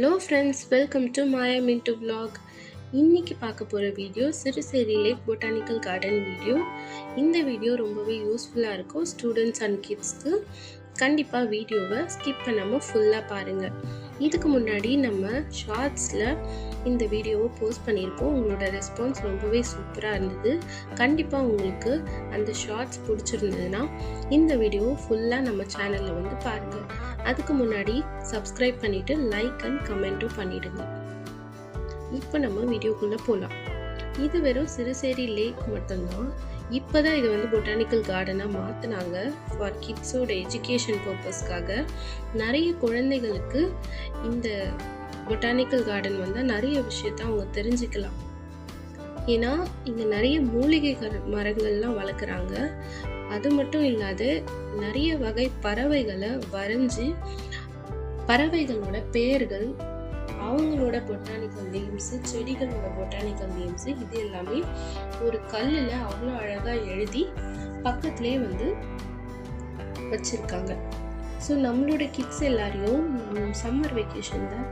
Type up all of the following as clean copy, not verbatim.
Hello friends, welcome to Maya Mintu vlog. இன்னைக்கு பார்க்க போகிற video Siruseri lake botanical garden video. இந்த வீடியோ ரொம்பவே யூஸ்ஃபுல்லாக இருக்கும் ஸ்டூடெண்ட்ஸ் அண்ட் கிட்ஸ்க்கு. கண்டிப்பாக வீடியோவை ஸ்கிப் பண்ணாமல் ஃபுல்லாக பாருங்கள். இதுக்கு முன்னாடி நம்ம ஷார்ட்ஸில் இந்த வீடியோவை போஸ்ட் பண்ணியிருக்கோம். உங்களோட ரெஸ்பான்ஸ் ரொம்பவே சூப்பராக இருந்தது. கண்டிப்பாக உங்களுக்கு அந்த ஷார்ட்ஸ் பிடிச்சிருந்ததுன்னா இந்த வீடியோவை ஃபுல்லாக நம்ம சேனலில் வந்து பாருங்கள். அதுக்கு முன்னாடி சப்ஸ்கிரைப் பண்ணிவிட்டு லைக் அண்ட் கமெண்ட்டும் பண்ணிவிடுங்க. இப்போ நம்ம வீடியோக்குள்ளே போகலாம். இது வெறும் சிறுசேரி லேக் மட்டும்தான். இப்போ தான் இது வந்து பொட்டானிக்கல் கார்டனாக மாற்றினாங்க ஃபார் கிட்ஸோட எஜுகேஷன் பர்பஸ்க்காக. நிறைய குழந்தைகளுக்கு இந்த பொட்டானிக்கல் கார்டன் வந்தால் நிறைய விஷயத்த அவங்க தெரிஞ்சுக்கலாம். ஏன்னா இங்கே நிறைய மூலிகை மரங்கள்லாம் வளர்க்குறாங்க. அது மட்டும் இல்லாத நிறைய வகை பறவைகளை வரைஞ்சி பறவைகளோட பெயர்கள், அவங்களோட பொட்டானிக்கல் நேம்ஸு, செடிகளோட பொட்டானிக்கல் நேம்ஸு, இது எல்லாமே ஒரு கல்லில் அவ்வளோ அழகாக எழுதி பக்கத்துலேயே வந்து வச்சுருக்காங்க. ஸோ நம்மளோட கிட்ஸ் எல்லாரையும் சம்மர் வெக்கேஷனில்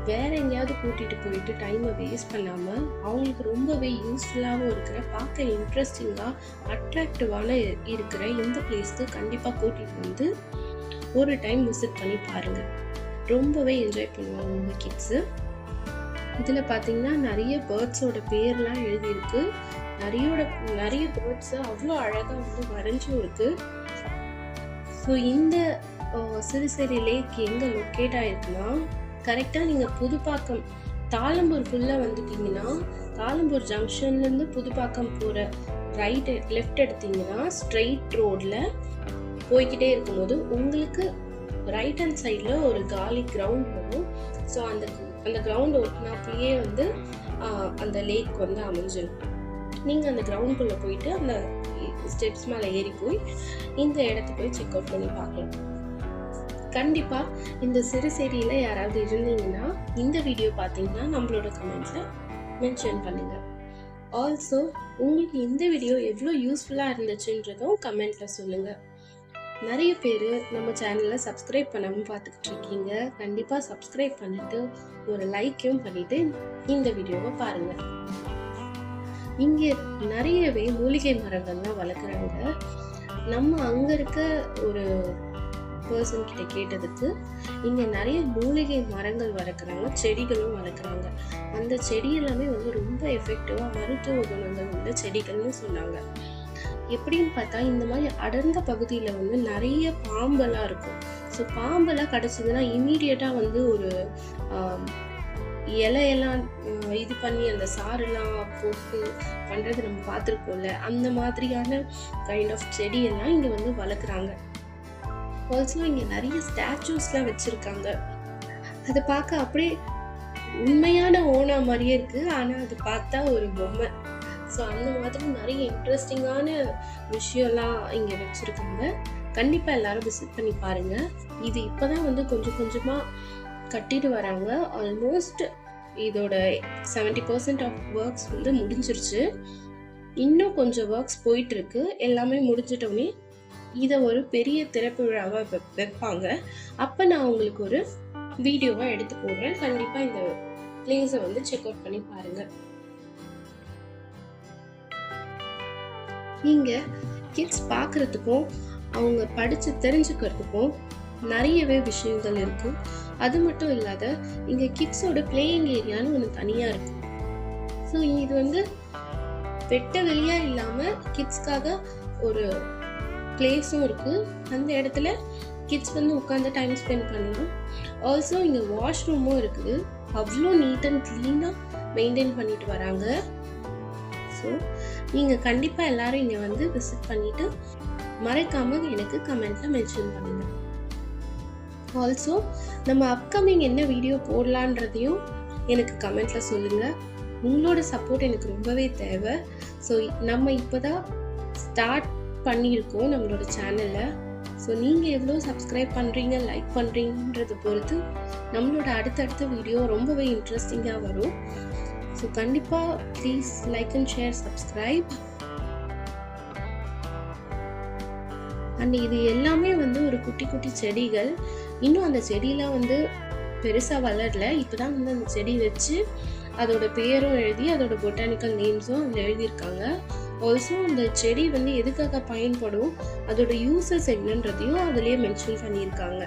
வேறு எங்கேயாவது கூட்டிகிட்டு போயிட்டு டைமை வேஸ்ட் பண்ணாமல் அவங்களுக்கு ரொம்பவே யூஸ்ஃபுல்லாகவும் இருக்கிற, பார்க்க இன்ட்ரெஸ்டிங்காக அட்ராக்டிவான இருக்கிற இந்த பிளேஸ்க்கு கண்டிப்பாக கூட்டிகிட்டு வந்து ஒரு டைம் விசிட் பண்ணி பாருங்கள். ரொம்பவே என்ஜாய் பண்ணுவாங்க உங்கள் கிட்ஸு. இதில் பார்த்தீங்கன்னா நிறைய பேர்ட்ஸோட பேர்லாம் எழுதியிருக்கு. நிறைய பேர்ட்ஸு அவ்வளோ அழகாக வந்து வரைஞ்சும் இருக்குது. ஸோ இந்த சிறுசேரி லேக் எங்கே லொக்கேட் ஆகிருக்குன்னா, கரெக்டாக நீங்கள் புதுப்பாக்கம் தாளம்பூருக்குள்ளே வந்துட்டிங்கன்னா, தாளம்பூர் ஜங்ஷன்லேருந்து புதுப்பாக்கம் போகிற லெஃப்ட் எடுத்திங்கன்னா ஸ்ட்ரெயிட் ரோடில் போய்கிட்டே இருக்கும்போது உங்களுக்கு ரைட் ஹேண்ட் சைடில் ஒரு காலி கிரவுண்ட் வரும். ஸோ அந்த கிரவுண்ட் ஒட்டினாப்லேயே வந்து அந்த லேக் வந்து அமைஞ்சிடும். நீங்கள் அந்த கிரவுண்டுக்குள்ளே போயிட்டு அந்த ஸ்டெப்ஸ் மேலே ஏறி போய் இந்த இடத்த போய் செக் அவுட் பண்ணி பார்க்கலாம். கண்டிப்பாக இந்த சிறுசேரியில் யாராவது இருந்தீங்கன்னா இந்த வீடியோ பார்த்தீங்கன்னா நம்மளோட கமெண்ட்ஸில் மென்ஷன் பண்ணுங்கள். ஆல்சோ உங்களுக்கு இந்த வீடியோ எவ்வளோ யூஸ்ஃபுல்லாக இருந்துச்சுன்றதும் கமெண்ட்டில் சொல்லுங்கள். நிறைய பேர் நம்ம சேனலில் சப்ஸ்கிரைப் பண்ணாமல் பார்த்துக்கிட்டு இருக்கீங்க. கண்டிப்பாக சப்ஸ்கிரைப் பண்ணிவிட்டு ஒரு லைக்கையும் பண்ணிவிட்டு இந்த வீடியோவை பாருங்கள். இங்கே நிறையவே மூலிகை மரங்கள்லாம் வளர்க்குறாங்க. நம்ம அங்கே இருக்க ஒரு பர்சன் கிட்ட கேட்டதுக்கு இங்கே நிறைய மூலிகை மரங்கள் வளர்க்குறாங்க, செடிகளும் வளர்க்குறாங்க. அந்த செடி எல்லாமே வந்து ரொம்ப எஃபெக்டிவாக மருத்துவ குணங்கள் உள்ள செடிகள்னு சொன்னாங்க. எப்படின்னு பார்த்தா இந்த மாதிரி அடர்ந்த பகுதியில் வந்து நிறைய பாம்பெல்லாம் இருக்கும். ஸோ பாம்பெல்லாம் கிடச்சிதுன்னா இமீடியட்டாக வந்து ஒரு இலையெல்லாம் இது பண்ணி அந்த சாரெல்லாம் போட்டு பண்ணுறது நம்ம பார்த்துருக்கோம்ல, அந்த மாதிரியான கைண்ட் ஆஃப் செடியெல்லாம் இங்கே வந்து வளர்க்குறாங்க. ஆல்சோ இங்கே நிறைய ஸ்டாச்சூஸ்லாம் வச்சுருக்காங்க. அதை பார்க்க அப்படியே உண்மையான ஓனா மாதிரியே இருக்குது, ஆனால் அது பார்த்தா ஒரு பொம்மை. ஸோ அந்த மாதிரி நிறைய இன்ட்ரெஸ்டிங்கான விஷயம்லாம் இங்கே வச்சுருக்காங்க. கண்டிப்பாக எல்லாரும் விசிட் பண்ணி பாருங்கள். இது இப்போ தான் வந்து கொஞ்சம் கொஞ்சமாக கட்டிட்டு வராங்க. ஆல்மோஸ்ட் இதோட 70% ஆஃப் ஒர்க்ஸ் வந்து முடிஞ்சிருச்சு. இன்னும் கொஞ்சம் ஒர்க்ஸ் போயிட்டுருக்கு. எல்லாமே முடிஞ்சிட்டோடனே இதை ஒரு பெரிய திறப்பு விழாவாக வைப்பாங்க. அப்போ நான் உங்களுக்கு ஒரு வீடியோவாக எடுத்து போடுறேன். கண்டிப்பாக இந்த பிளேஸை வந்து செக் அவுட் பண்ணி பாருங்கள். இங்கே கிட்ஸ் பார்க்குறதுக்கும் அவங்க படித்து தெரிஞ்சுக்கிறதுக்கும் நிறையவே விஷயங்கள் இருக்குது. அது மட்டும் இல்லாத இங்கே கிட்ஸோட பிளேயிங் ஏரியான்னு ஒன்று தனியாக இருக்கும். ஸோ இது வந்து வெட்ட வெளியாக இல்லாமல் கிட்ஸ்க்காக ஒரு பிளேஸும் இருக்குது. அந்த இடத்துல கிட்ஸ் வந்து உட்காந்து டைம் ஸ்பெண்ட் பண்ணலாம். ஆல்சோ இங்கே வாஷ்ரூமும் இருக்குது. அவ்வளோ நீட் அண்ட் க்ளீனாக மெயின்டைன் பண்ணிட்டு வராங்க. ஸோ நீங்கள் கண்டிப்பாக எல்லாரும் இங்கே வந்து விசிட் பண்ணிவிட்டு மறக்காமல் எனக்கு கமெண்ட்டில் மென்ஷன் பண்ணுங்கள். ஆல்சோ நம்ம அப்கமிங் என்ன வீடியோ போடலான்றதையும் எனக்கு கமெண்ட்டில் சொல்லுங்கள். உங்களோட சப்போர்ட் எனக்கு ரொம்பவே தேவை. ஸோ நம்ம இப்போ தான் ஸ்டார்ட் பண்ணியிருக்கோம் நம்மளோட சேனலில். ஸோ நீங்கள் எவ்வளோ சப்ஸ்கிரைப் பண்ணுறீங்க, லைக் பண்ணுறீங்கன்றதை பொறுத்து நம்மளோட அடுத்தடுத்த வீடியோ ரொம்பவே இன்ட்ரெஸ்டிங்காக வரும். ஸோ கண்டிப்பாக please like and share, subscribe. And இது எல்லாமே வந்து ஒரு குட்டி குட்டி செடிகள். இன்னும் அந்த செடியெலாம் வந்து பெருசாக வளரல. இப்போ தான் வந்து அந்த செடி வச்சு அதோட பேரும் எழுதி அதோட பொட்டானிக்கல் நேம்ஸும் அதில் எழுதியிருக்காங்க. ஆல்சோ அந்த செடி வந்து எதுக்காக பயன்படும், அதோட யூசஸ் என்னன்றதையும் அதுலேயே மென்ஷன் பண்ணியிருக்காங்க.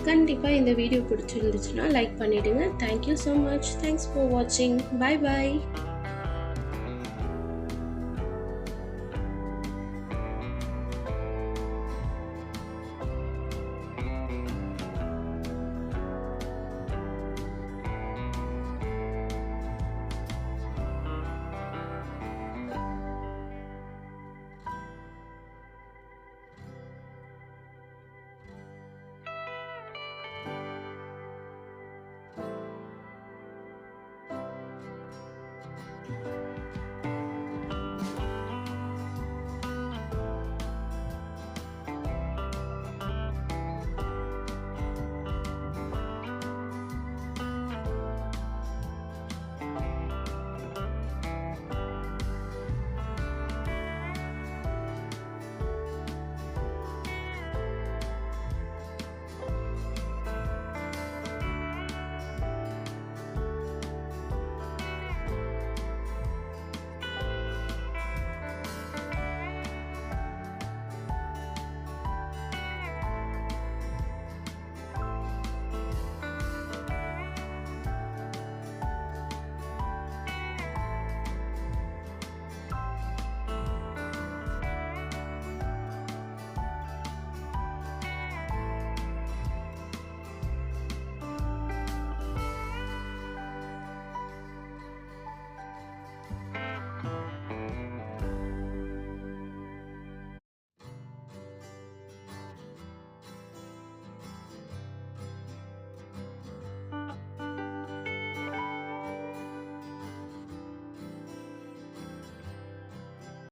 கண்டிப்பாக இந்த வீடியோ பிடிச்சிருந்துச்சுன்னா லைக் பண்ணிவிடுங்க. Thank you so much. Thanks for வாட்சிங். பை பாய்.